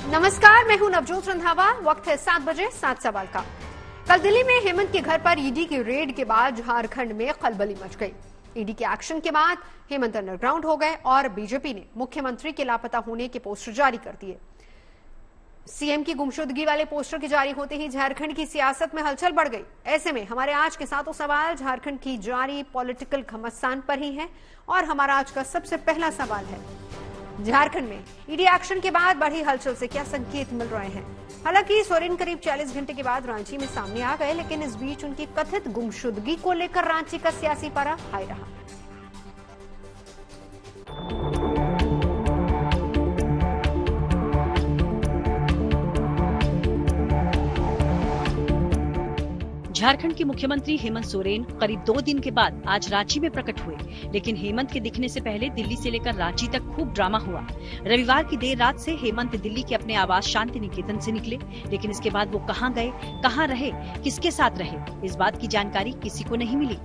नमस्कार, मैं हूं नवजोत रंधावा। वक्त है 7 बजे 7 सवाल का। कल दिल्ली में हेमंत के घर पर ईडी की रेड के बाद झारखंड में खलबली मच गई। ईडी के एक्शन के बाद हेमंत अंडरग्राउंड हो गए और बीजेपी ने मुख्यमंत्री के लापता होने के पोस्टर जारी कर दिए। सीएम की गुमशुदगी वाले पोस्टर के जारी होते ही झारखंड की सियासत में हलचल बढ़ गई। ऐसे में हमारे आज के सातों सवाल झारखंड की जारी पॉलिटिकल घमासान पर ही है और हमारा आज का सबसे पहला सवाल है, झारखंड में ईडी एक्शन के बाद बढ़ी हलचल से क्या संकेत मिल रहे हैं। हालांकि सोरेन करीब 40 घंटे के बाद रांची में सामने आ गए, लेकिन इस बीच उनकी कथित गुमशुदगी को लेकर रांची का सियासी पारा हाई रहा। झारखंड के मुख्यमंत्री हेमंत सोरेन करीब 2 दिन के बाद आज रांची में प्रकट हुए, लेकिन हेमंत के दिखने से पहले दिल्ली से लेकर रांची तक खूब ड्रामा हुआ। रविवार की देर रात से हेमंत दिल्ली के अपने आवास शांति निकेतन से निकले, लेकिन इसके बाद वो कहां गए, कहां रहे, किसके साथ रहे, इस बात की जानकारी किसी को नहीं मिली।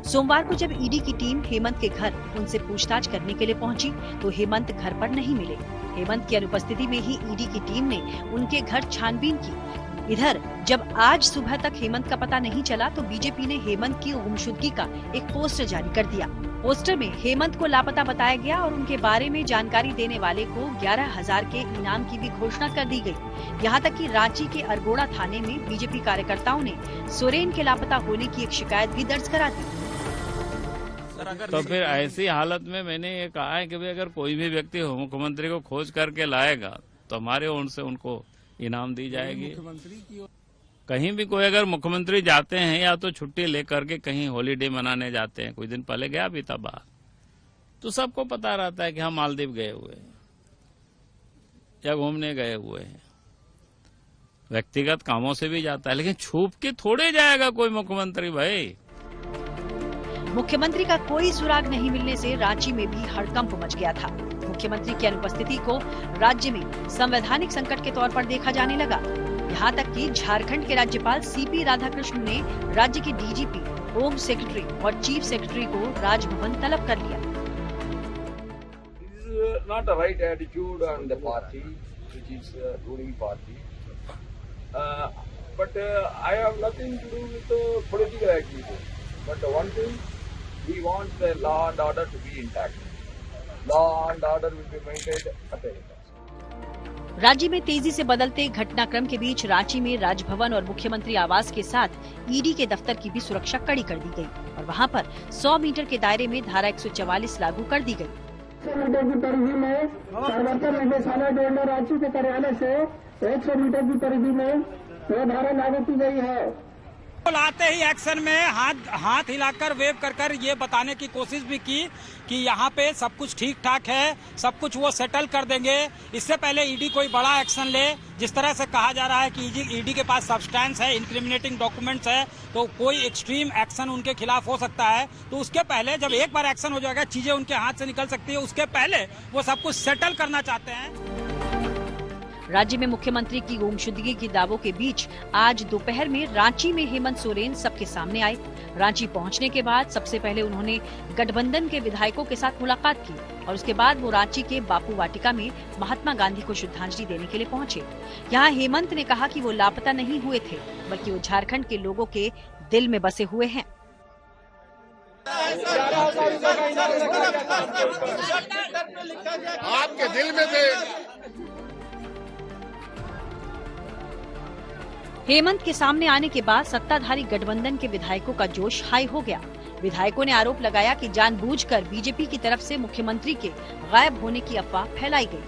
सोमवार को जब ईडी की टीम हेमंत के घर उनसे पूछताछ करने के लिए पहुंची, तो हेमंत घर पर नहीं मिले। हेमंत की अनुपस्थिति में ही ईडी की टीम ने उनके घर छानबीन की। इधर जब आज सुबह तक हेमंत का पता नहीं चला, तो बीजेपी ने हेमंत की गुमशुदगी का एक पोस्टर जारी कर दिया। पोस्टर में हेमंत को लापता बताया गया और उनके बारे में जानकारी देने वाले को 11,000 के इनाम की भी घोषणा कर दी गई। यहाँ तक कि रांची के अरगोड़ा थाने में बीजेपी कार्यकर्ताओं ने सोरेन के लापता होने की एक शिकायत भी दर्ज करा दी। तो फिर ऐसी हालत में मैंने ये कहा है कि भाई अगर कोई भी व्यक्ति मुख्यमंत्री को खोज करके लाएगा तो हमारे ओर से उनको इनाम दी जाएगी। कहीं भी कोई अगर मुख्यमंत्री जाते हैं या तो छुट्टी लेकर के कहीं हॉलीडे मनाने जाते हैं, कुछ दिन पहले गया भी था बाहर, तो सबको पता रहता है कि हम मालदीव गए हुए हैं या घूमने गए हुए हैं। व्यक्तिगत कामों से भी जाता है, लेकिन छुप के थोड़े जाएगा कोई मुख्यमंत्री। भाई मुख्यमंत्री का कोई सुराग नहीं मिलने से रांची में भी हड़कंप मच गया था। मुख्यमंत्री की अनुपस्थिति को राज्य में संवैधानिक संकट के तौर पर देखा जाने लगा। यहाँ तक कि झारखंड के राज्यपाल सीपी राधाकृष्णन ने राज्य के डीजीपी, होम सेक्रेटरी और चीफ सेक्रेटरी को राजभवन तलब कर लिया। Not a right attitude on the party, which is ruling party. But I have nothing to do with political activity. But one thing, we want the law and order to be intact. Law and order will be maintained at any cost. राज्य में तेजी से बदलते घटनाक्रम के बीच रांची में राजभवन और मुख्यमंत्री आवास के साथ ईडी के दफ्तर की भी सुरक्षा कड़ी कर दी गई और वहां पर 100 मीटर के दायरे में धारा 144 लागू कर दी गई। 100 मीटर की परिधि में प्रवर्तन निदेशालय डोरना रांची के कार्यालय से 100 मीटर की परिधि में यह धारा लागू की गई है। आते ही एक्शन में हाथ हिलाकर वेव कर ये बताने की कोशिश भी की कि यहाँ पे सब कुछ ठीक ठाक है, सब कुछ वो सेटल कर देंगे। इससे पहले ईडी कोई बड़ा एक्शन ले, जिस तरह से कहा जा रहा है कि ईडी के पास सब्सटेंस है, इंक्रिमिनेटिंग डॉक्यूमेंट्स है, तो कोई एक्सट्रीम एक्शन उनके खिलाफ हो सकता है। तो उसके पहले जब एक बार एक्शन हो जाएगा, चीजें उनके हाथ से निकल सकती है, उसके पहले वो सब कुछ सेटल करना चाहते हैं। राज्य में मुख्यमंत्री की गुमशुदगी के दावों के बीच आज दोपहर में रांची में हेमंत सोरेन सबके सामने आए। रांची पहुंचने के बाद सबसे पहले उन्होंने गठबंधन के विधायकों के साथ मुलाकात की और उसके बाद वो रांची के बापू वाटिका में महात्मा गांधी को श्रद्धांजलि देने के लिए पहुंचे। यहाँ हेमंत ने कहा कि वो लापता नहीं हुए थे, बल्कि वो झारखंड के लोगों के दिल में बसे हुए हैं। आपके दिल में थे। हेमंत के सामने आने के बाद सत्ताधारी गठबंधन के विधायकों का जोश हाई हो गया। विधायकों ने आरोप लगाया कि जानबूझकर बीजेपी की तरफ से मुख्यमंत्री के गायब होने की अफवाह फैलाई गई।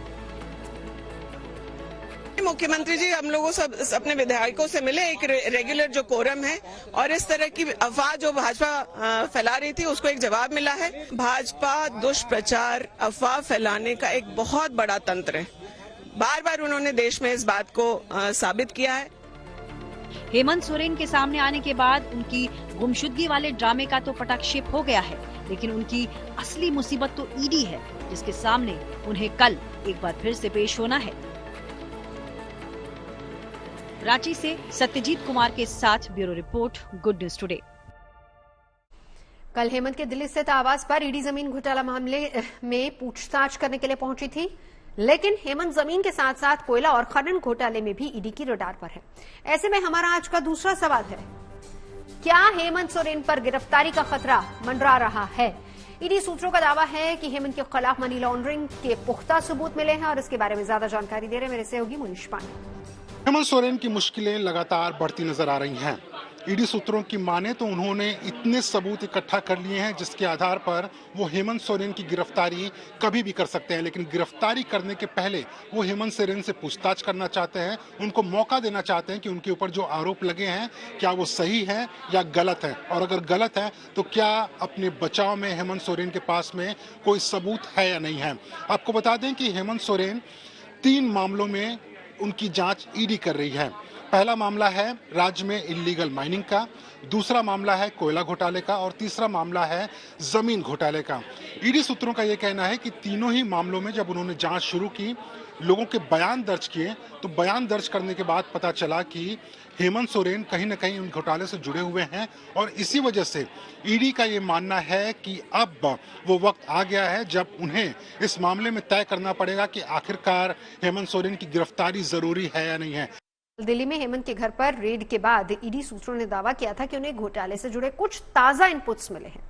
मुख्यमंत्री जी हम लोगों सब अपने विधायकों से मिले, एक रेगुलर जो कोरम है, और इस तरह की अफवाह जो भाजपा फैला रही थी उसको एक जवाब मिला है। भाजपा दुष्प्रचार, अफवाह फैलाने का एक बहुत बड़ा तंत्र है। बार बार उन्होंने देश में इस बात को साबित किया है। हेमंत सोरेन के सामने आने के बाद उनकी गुमशुदगी वाले ड्रामे का तो पटाक्षेप हो गया है, लेकिन उनकी असली मुसीबत तो ईडी है, जिसके सामने उन्हें कल एक बार फिर से पेश होना है। रांची से सत्यजीत कुमार के साथ bureau report, good news today. कल हेमंत के दिल्ली स्थित आवास पर ईडी जमीन घोटाला मामले में पूछताछ करने के लिए पहुंची थी, लेकिन हेमंत जमीन के साथ साथ कोयला और खनन घोटाले में भी ईडी की रडार पर है। ऐसे में हमारा आज का दूसरा सवाल है, क्या हेमंत सोरेन पर गिरफ्तारी का खतरा मंडरा रहा है? ईडी सूत्रों का दावा है कि हेमंत के खिलाफ मनी लॉन्ड्रिंग के पुख्ता सबूत मिले हैं और इसके बारे में ज्यादा जानकारी दे रहे हैं मेरे सहयोगी मुनीश पांडे। हेमंत सोरेन की मुश्किलें लगातार बढ़ती नजर आ रही हैं। ईडी सूत्रों की माने तो उन्होंने इतने सबूत इकट्ठा कर लिए हैं जिसके आधार पर वो हेमंत सोरेन की गिरफ्तारी कभी भी कर सकते हैं, लेकिन गिरफ्तारी करने के पहले वो हेमंत सोरेन से पूछताछ करना चाहते हैं, उनको मौका देना चाहते हैं कि उनके ऊपर जो आरोप लगे हैं क्या वो सही है या गलत है, और अगर गलत है तो क्या अपने बचाव में हेमंत सोरेन के पास में कोई सबूत है या नहीं है। आपको बता दें कि हेमंत सोरेन 3 मामलों में उनकी जांच ईडी कर रही है। पहला मामला है राज्य में इल्लीगल माइनिंग का, दूसरा मामला है कोयला घोटाले का और तीसरा मामला है जमीन घोटाले का। ईडी सूत्रों का यह कहना है कि तीनों ही मामलों में जब उन्होंने जांच शुरू की, लोगों के बयान दर्ज किए, तो बयान दर्ज करने के बाद पता चला कि हेमंत सोरेन कहीं न कहीं उन घोटाले से जुड़े हुए हैं और इसी वजह से ईडी का ये मानना है कि अब वो वक्त आ गया है जब उन्हें इस मामले में तय करना पड़ेगा कि आखिरकार हेमंत सोरेन की गिरफ्तारी जरूरी है या नहीं है। दिल्ली में हेमंत के घर पर रेड के बाद ईडी सूत्रों ने दावा किया था कि उन्हें घोटाले से जुड़े कुछ ताजा इनपुट्स मिले हैं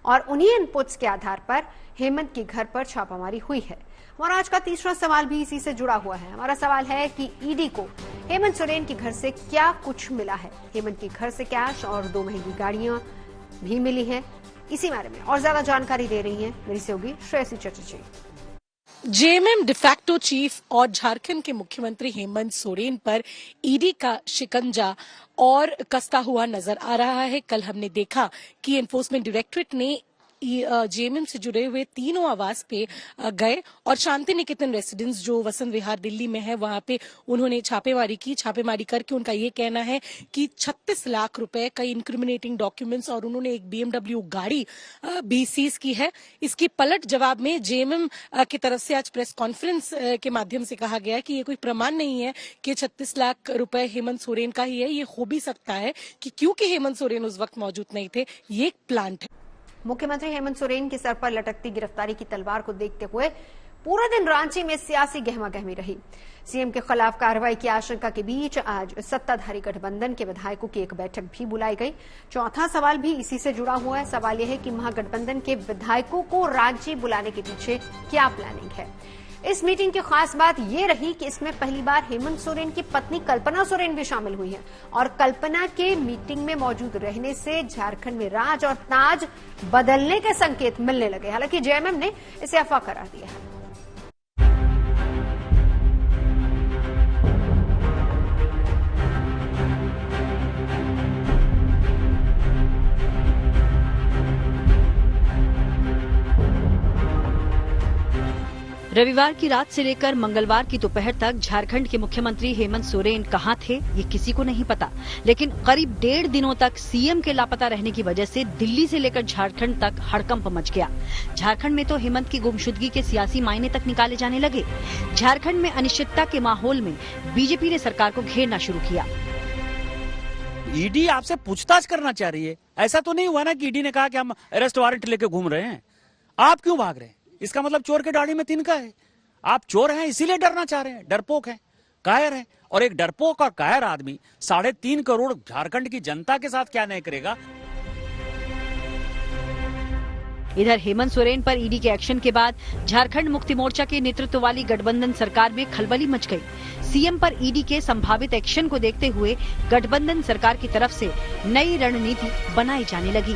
और उन्हीं इनपुट्स के आधार पर हेमंत के घर पर छापामारी हुई है। हमारा आज का तीसरा सवाल भी इसी से जुड़ा हुआ है। हमारा सवाल है कि ईडी को हेमंत सोरेन के घर से क्या कुछ मिला है। हेमंत के घर से कैश और 2 महंगी गाड़ियां भी मिली हैं। इसी बारे में और ज्यादा जानकारी दे रही है मेरी सहयोगी Shreyasi Chatterjee. JMM de facto chief और झारखंड के मुख्यमंत्री हेमंत सोरेन पर ईडी का शिकंजा और कसता हुआ नजर आ रहा है। कल हमने देखा कि एनफोर्समेंट डायरेक्टरेट ने जेएमएम से जुड़े हुए 3 आवास पे गए और शांति निकेतन रेसिडेंस जो वसंत विहार दिल्ली में है वहां पे उन्होंने छापेमारी की। छापेमारी करके उनका ये कहना है कि 36 लाख रुपए का इंक्रिमिनेटिंग डॉक्यूमेंट्स और उन्होंने एक BMW गाड़ी भी सीज की है। इसकी पलट जवाब में जेएमएम की तरफ से आज प्रेस कॉन्फ्रेंस के माध्यम से कहा गया कि ये कोई प्रमाण नहीं है कि 36 लाख रुपए हेमंत सोरेन का ही है। ये हो भी सकता है कि क्योंकि हेमंत सोरेन उस वक्त मौजूद नहीं थे, ये एक प्लांट है। मुख्यमंत्री हेमंत सोरेन के सर पर लटकती गिरफ्तारी की तलवार को देखते हुए पूरा दिन रांची में सियासी गहमागहमी रही। सीएम के खिलाफ कार्रवाई की आशंका के बीच आज सत्ताधारी गठबंधन के विधायकों की एक बैठक भी बुलाई गई। चौथा सवाल भी इसी से जुड़ा हुआ है। सवाल यह है कि महागठबंधन के विधायकों को रांची बुलाने के पीछे क्या प्लानिंग है। इस मीटिंग की खास बात यह रही कि इसमें पहली बार हेमंत सोरेन की पत्नी कल्पना सोरेन भी शामिल हुई हैं और कल्पना के मीटिंग में मौजूद रहने से झारखंड में राज और ताज बदलने के संकेत मिलने लगे। हालांकि जेएमएम ने इसे अफवाह करार दिया है। रविवार की रात से लेकर मंगलवार की दोपहर तक झारखंड के मुख्यमंत्री हेमंत सोरेन कहां थे ये किसी को नहीं पता, लेकिन करीब 1.5 दिनों तक सीएम के लापता रहने की वजह से दिल्ली से लेकर झारखंड तक हड़कंप मच गया। झारखंड में तो हेमंत की गुमशुदगी के सियासी मायने तक निकाले जाने लगे। झारखंड में अनिश्चितता के माहौल में बीजेपी ने सरकार को घेरना शुरू किया। ईडी आपसे पूछताछ करना चाह रही है। ऐसा तो नहीं हुआ ना कि ईडी ने कहा कि हम अरेस्ट वारंट लेके घूम रहे हैं। आप क्यों भाग रहे हैं? इसका मतलब चोर के दाढ़ी में तिनका है। आप चोर हैं इसीलिए डरना चाह रहे हैं, डरपोक हैं, कायर हैं। और एक डरपोक और कायर आदमी 3.5 करोड़ झारखंड की जनता के साथ क्या नहीं करेगा। इधर हेमंत सोरेन पर ईडी के एक्शन के बाद झारखंड मुक्ति मोर्चा के नेतृत्व वाली गठबंधन सरकार में खलबली मच गई। सीएम पर ईडी के संभावित एक्शन को देखते हुए गठबंधन सरकार की तरफ से नई रणनीति बनाई जाने लगी।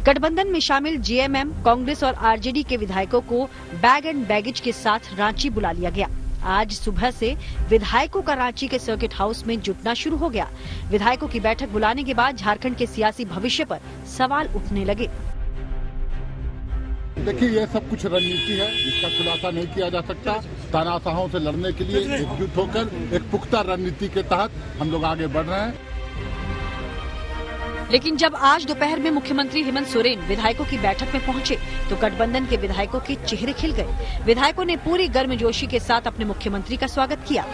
गठबंधन में शामिल जेएमएम, कांग्रेस और आरजेडी के विधायकों को बैग एंड बैगेज के साथ रांची बुला लिया गया। आज सुबह से विधायकों का रांची के सर्किट हाउस में जुटना शुरू हो गया। विधायकों की बैठक बुलाने के बाद झारखंड के सियासी भविष्य पर सवाल उठने लगे। देखिए, ये सब कुछ रणनीति है, इसका खुलासा नहीं किया जा सकता। तानाशाहों से लड़ने के लिए एकजुट होकर एक पुख्ता रणनीति के तहत हम लोग आगे बढ़ रहे हैं। लेकिन जब आज दोपहर में मुख्यमंत्री हेमंत सोरेन विधायकों की बैठक में पहुंचे तो गठबंधन के विधायकों के चेहरे खिल गए। विधायकों ने पूरी गर्मजोशी के साथ अपने मुख्यमंत्री का स्वागत किया।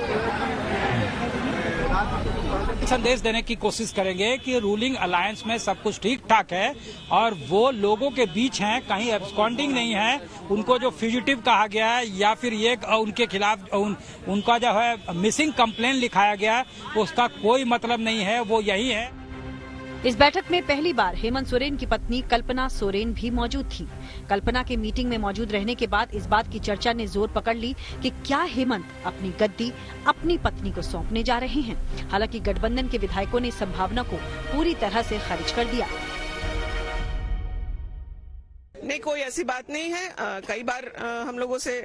संदेश देने की कोशिश करेंगे कि रूलिंग अलायंस में सब कुछ ठीक ठाक है और वो लोगों के बीच हैं, कहीं एब्सकॉन्डिंग नहीं है। उनको जो फ्यूजिटिव कहा गया है या फिर ये उनके खिलाफ उनका जो है मिसिंग कंप्लेन लिखाया गया है, उसका कोई मतलब नहीं है, वो यही है। इस बैठक में पहली बार हेमंत सोरेन की पत्नी कल्पना सोरेन भी मौजूद थी। कल्पना के मीटिंग में मौजूद रहने के बाद इस बात की चर्चा ने जोर पकड़ ली कि क्या हेमंत अपनी गद्दी अपनी पत्नी को सौंपने जा रहे हैं। हालांकि गठबंधन के विधायकों ने इस संभावना को पूरी तरह से खारिज कर दिया। नहीं, कोई ऐसी बात नहीं है। कई बार हम लोगों से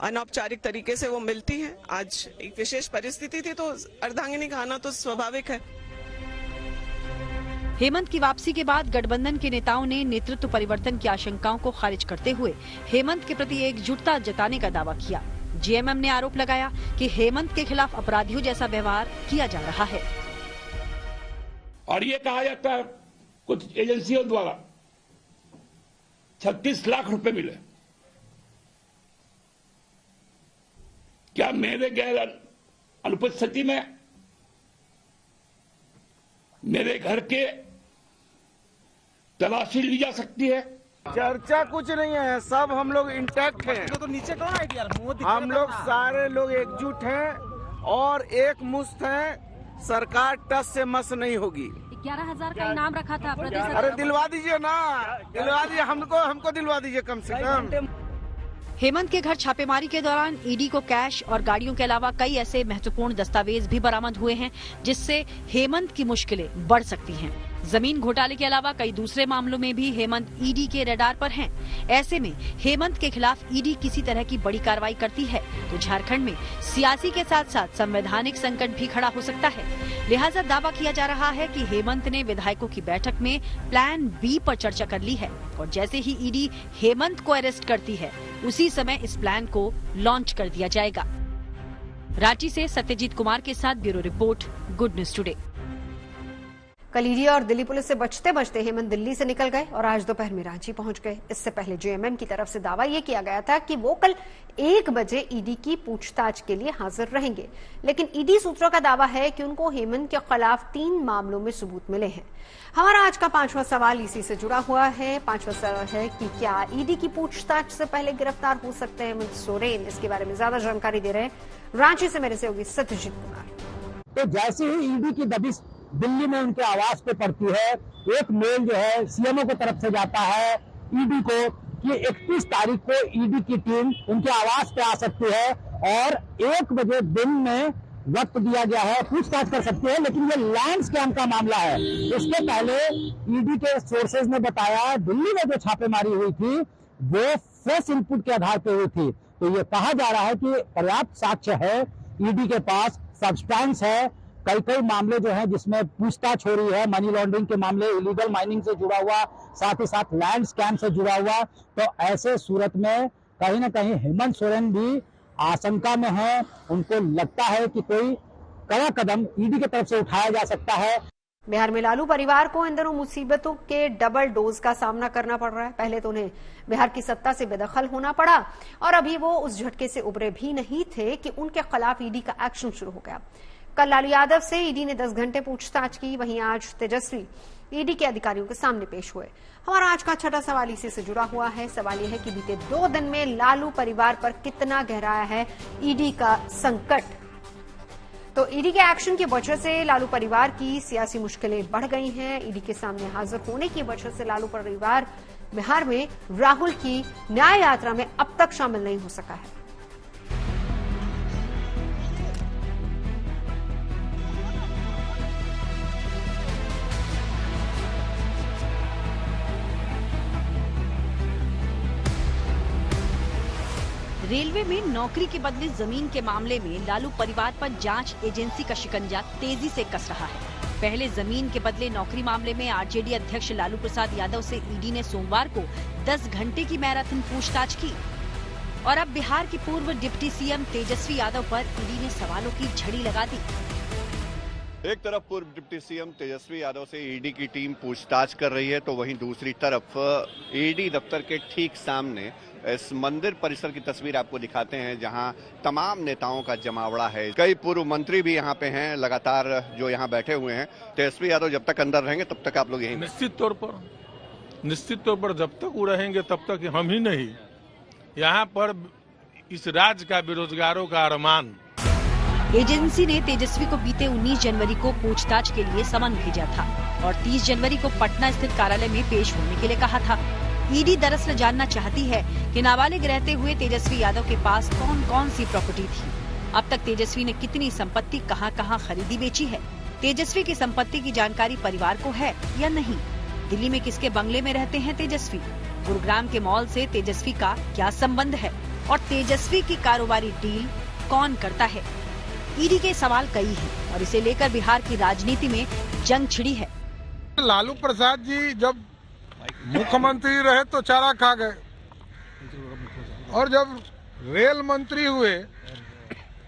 अनौपचारिक तरीके से वो मिलती हैं। आज एक विशेष परिस्थिति थी तो अर्धांगिनी का आना तो स्वाभाविक है। हेमंत की वापसी के बाद गठबंधन के नेताओं ने नेतृत्व परिवर्तन की आशंकाओं को खारिज करते हुए हेमंत के प्रति एकजुटता जताने का दावा किया। जेएमएम ने आरोप लगाया कि हेमंत के खिलाफ अपराधियों जैसा व्यवहार किया जा रहा है। और ये कहा जाता है कुछ एजेंसियों द्वारा 36 लाख रुपए मिले। क्या मेरे गैर अनुपस्थिति में मेरे घर के तलाशी ली जा सकती है? चर्चा कुछ नहीं है, सब हम लोग इंटैक्ट हैं। तो नीचे कौन है यार? हम लोग सारे लोग एकजुट हैं और एक मुश्त हैं। सरकार टस से मस नहीं होगी। 11,000 का इनाम रखा था प्रदेश। अरे दिलवा दीजिए ना, दिलवा दीजिए, हमको दिलवा दीजिए कम से कम। हेमंत के घर छापेमारी के दौरान ईडी को कैश और गाड़ियों के अलावा कई ऐसे महत्वपूर्ण दस्तावेज भी बरामद हुए हैं जिससे हेमंत की मुश्किलें बढ़ सकती हैं। जमीन घोटाले के अलावा कई दूसरे मामलों में भी हेमंत ईडी के रडार पर हैं। ऐसे में हेमंत के खिलाफ ईडी किसी तरह की बड़ी कार्रवाई करती है तो झारखंड में सियासी के साथ साथ संवैधानिक संकट भी खड़ा हो सकता है। लिहाजा दावा किया जा रहा है कि हेमंत ने विधायकों की बैठक में प्लान बी पर चर्चा कर ली है और जैसे ही ईडी हेमंत को अरेस्ट करती है उसी समय इस प्लान को लॉन्च कर दिया जाएगा। रांची से सत्यजीत कुमार के साथ bureau report, good news today. कल ईडी और दिल्ली पुलिस से बचते बचते हेमंत दिल्ली से निकल गए और आज दोपहर में रांची पहुंच गए। इससे पहले जेएमएम की तरफ से दावा यह किया गया था कि वो कल 1 बजे ईडी की पूछताछ के लिए हाजिर रहेंगे, लेकिन ईडी सूत्रों का दावा है कि उनको हेमंत के खिलाफ 3 मामलों में सबूत मिले हैं। हमारा आज का 5वां सवाल इसी से जुड़ा हुआ है। 5वां सवाल है कि क्या ईडी की पूछताछ से पहले गिरफ्तार हो सकते हैं हेमंत सोरेन? इसके बारे में ज्यादा जानकारी दे रहे हैं रांची से मेरे सहयोगी सत्यजीत कुमार। तो जैसे ही ईडी की दबिश दिल्ली में उनके आवास पे पड़ती है, एक मेल जो है सीएमओ की तरफ से जाता है ईडी को कि 31 तारीख को ईडी की टीम उनके आवास पे आ सकती है और 1 बजे दिन में वक्त दिया गया है, पूछताछ कर सकते हैं। लेकिन ये लैंड स्कैम का मामला है। इसके पहले ईडी के सोर्सेज ने बताया दिल्ली में जो छापेमारी हुई थी वो फ्रेश इनपुट के आधार पर हुई थी। तो ये कहा जा रहा है कि पर्याप्त साक्ष्य है, ईडी के पास सब्सटेंस है। कई मामले जो हैं जिसमें पूछताछ हो रही है, मनी लॉन्ड्रिंग के मामले, इलीगल माइनिंग से जुड़ा हुआ, साथ ही साथ लैंड स्कैम से जुड़ा हुआ। तो ऐसे सूरत में कहीं ना कहीं हेमंत सोरेन भी आशंका में है। उनको लगता है कि कोई कड़ा कदम ईडी की तरफ से उठाया जा सकता है। बिहार में लालू परिवार को इन दिनों मुसीबतों के डबल डोज का सामना करना पड़ रहा है। पहले तो उन्हें बिहार की सत्ता से बेदखल होना पड़ा और अभी वो उस झटके से उबरे भी नहीं थे कि उनके खिलाफ ईडी का एक्शन शुरू हो गया। कल लालू यादव से ईडी ने 10 घंटे पूछताछ की, वहीं आज तेजस्वी ईडी के अधिकारियों के सामने पेश हुए। हमारा आज का 6वां सवाल इसी से जुड़ा हुआ है। सवाल यह है कि बीते 2 दिन में लालू परिवार पर कितना गहराया है ईडी का संकट। तो ईडी के एक्शन की वजह से लालू परिवार की सियासी मुश्किलें बढ़ गई हैं। ईडी के सामने हाजिर होने की वजह से लालू परिवार बिहार में राहुल की न्याय यात्रा में अब तक शामिल नहीं हो सका है। रेलवे में नौकरी के बदले जमीन के मामले में लालू परिवार पर जांच एजेंसी का शिकंजा तेजी से कस रहा है। पहले जमीन के बदले नौकरी मामले में आरजेडी अध्यक्ष लालू प्रसाद यादव से ईडी ने सोमवार को 10 घंटे की मैराथन पूछताछ की और अब बिहार के पूर्व डिप्टी सीएम तेजस्वी यादव पर ईडी ने सवालों की झड़ी लगा दी। एक तरफ पूर्व डिप्टी सीएम तेजस्वी यादव से ईडी की टीम पूछताछ कर रही है तो वहीं दूसरी तरफ ईडी दफ्तर के ठीक सामने इस मंदिर परिसर की तस्वीर आपको दिखाते हैं, जहां तमाम नेताओं का जमावड़ा है। कई पूर्व मंत्री भी यहां पे हैं, लगातार जो यहां बैठे हुए हैं। तेजस्वी यादव जब तक अंदर रहेंगे तब तक आप लोग यहीं? निश्चित तौर पर जब तक वो रहेंगे तब तक हम ही नहीं, यहाँ पर इस राज्य का बेरोजगारों का अरमान। एजेंसी ने तेजस्वी को बीते 19 जनवरी को पूछताछ के लिए समन भेजा था और 30 जनवरी को पटना स्थित कार्यालय में पेश होने के लिए कहा था। ईडी दरअसल जानना चाहती है कि नाबालिग रहते हुए तेजस्वी यादव के पास कौन कौन सी प्रॉपर्टी थी, अब तक तेजस्वी ने कितनी संपत्ति कहां कहां खरीदी बेची है, तेजस्वी की संपत्ति की जानकारी परिवार को है या नहीं, दिल्ली में किसके बंगले में रहते हैं तेजस्वी, गुरुग्राम के मॉल से तेजस्वी का क्या संबंध है और तेजस्वी की कारोबारी डील कौन करता है। ईडी के सवाल कई हैं और इसे लेकर बिहार की राजनीति में जंग छिड़ी है। लालू प्रसाद जी जब मुख्यमंत्री रहे तो चारा खा गए और जब रेल मंत्री हुए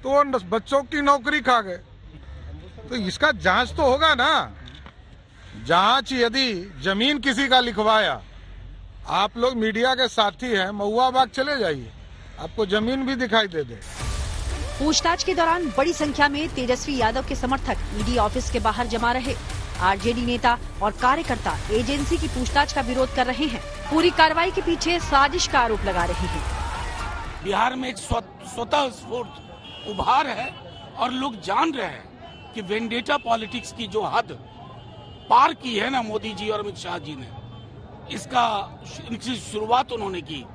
तो बच्चों की नौकरी खा गए। तो इसका जांच तो होगा ना। जांच यदि जमीन किसी का लिखवाया, आप लोग मीडिया के साथी हैं, महुआ बाग चले जाइए, आपको जमीन भी दिखाई दे दे। पूछताछ के दौरान बड़ी संख्या में तेजस्वी यादव के समर्थक ईडी ऑफिस के बाहर जमा रहे। आरजेडी नेता और कार्यकर्ता एजेंसी की पूछताछ का विरोध कर रहे हैं। पूरी कार्रवाई के पीछे साजिश का आरोप लगा रहे हैं। बिहार में एक स्वतः स्फूर्त उभार है और लोग जान रहे हैं कि वेंडेटा पॉलिटिक्स की जो हद पार की है ना मोदी जी और अमित शाह जी ने, इनकी शुरुआत उन्होंने की,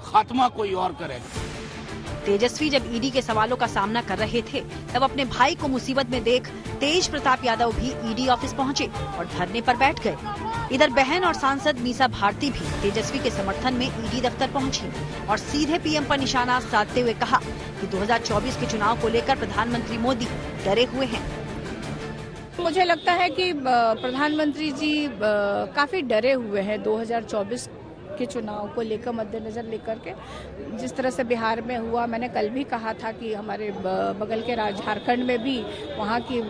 खात्मा कोई और करेगा। तेजस्वी जब ईडी के सवालों का सामना कर रहे थे तब अपने भाई को मुसीबत में देख तेज प्रताप यादव भी ईडी ऑफिस पहुंचे और धरने पर बैठ गए। इधर बहन और सांसद मीसा भारती भी तेजस्वी के समर्थन में ईडी दफ्तर पहुंची और सीधे पीएम पर निशाना साधते हुए कहा कि 2024 के चुनाव को लेकर प्रधानमंत्री मोदी डरे हुए हैं। मुझे लगता है कि प्रधानमंत्री जी काफी डरे हुए हैं 2024 के चुनाव को लेकर, मद्देनजर लेकर के। जिस तरह से बिहार में हुआ, मैंने कल भी कहा था कि हमारे बगल के राज्य झारखंड में भी वहाँ की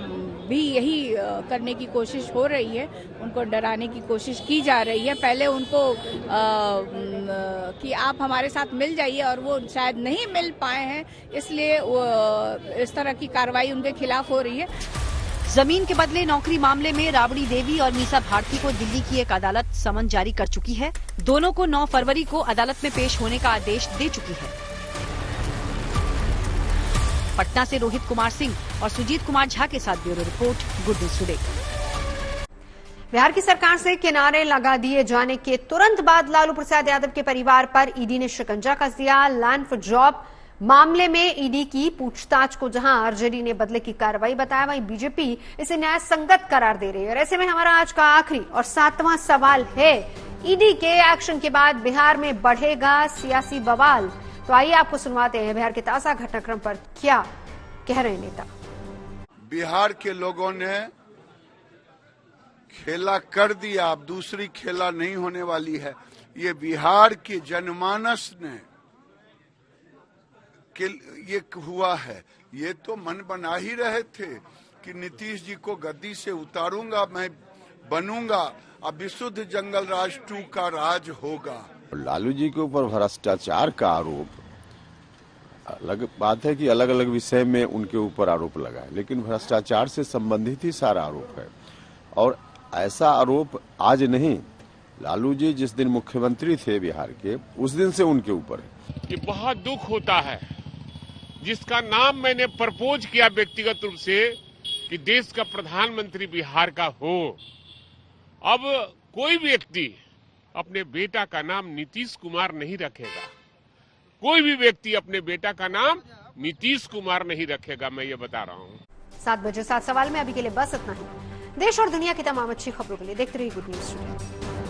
भी यही करने की कोशिश हो रही है, उनको डराने की कोशिश की जा रही है। पहले उनको कि आप हमारे साथ मिल जाइए और वो शायद नहीं मिल पाए हैं, इसलिए इस तरह की कार्रवाई उनके खिलाफ हो रही है। जमीन के बदले नौकरी मामले में राबड़ी देवी और मीसा भारती को दिल्ली की एक अदालत समन जारी कर चुकी है। दोनों को 9 फरवरी को अदालत में पेश होने का आदेश दे चुकी है। पटना से रोहित कुमार सिंह और सुजीत कुमार झा के साथ bureau report, good news today. Bihar की सरकार से किनारे लगा दिए जाने के तुरंत बाद लालू प्रसाद यादव के परिवार पर ईडी ने शिकंजा कस दिया। लैंड फॉर जॉब मामले में ईडी की पूछताछ को जहां आरजेडी ने बदले की कार्रवाई बताया, वहीं बीजेपी इसे न्याय संगत करार दे रही है। और ऐसे में हमारा आज का आखिरी और 7वां सवाल है, ईडी के एक्शन के बाद बिहार में बढ़ेगा सियासी बवाल। तो आइए आपको सुनवाते हैं बिहार के ताजा घटनाक्रम पर क्या कह रहे नेता। बिहार के लोगों ने खेला कर दिया, अब दूसरी खेला नहीं होने वाली है। ये बिहार के जनमानस ने ये हुआ है। ये तो मन बना ही रहे थे कि नीतीश जी को गद्दी से उतारूंगा, मैं बनूंगा, अब विशुद्ध जंगल राज 2 का राज होगा। लालू जी के ऊपर भ्रष्टाचार का आरोप, अलग बात है कि अलग अलग विषय में उनके ऊपर आरोप लगा है, लेकिन भ्रष्टाचार से संबंधित ही सारा आरोप है। और ऐसा आरोप आज नहीं, लालू जी जिस दिन मुख्यमंत्री थे बिहार के, उस दिन से उनके ऊपर है। कि बहुत दुख होता है, जिसका नाम मैंने प्रपोज किया व्यक्तिगत रूप से कि देश का प्रधानमंत्री बिहार का हो, अब कोई व्यक्ति अपने बेटा का नाम नीतीश कुमार नहीं रखेगा। कोई भी व्यक्ति अपने बेटा का नाम नीतीश कुमार नहीं रखेगा, मैं ये बता रहा हूँ। 7 बजे 7 सवाल में अभी के लिए बस इतना ही। देश और दुनिया की तमाम अच्छी खबरों के लिए देखते रहिए गुड न्यूज।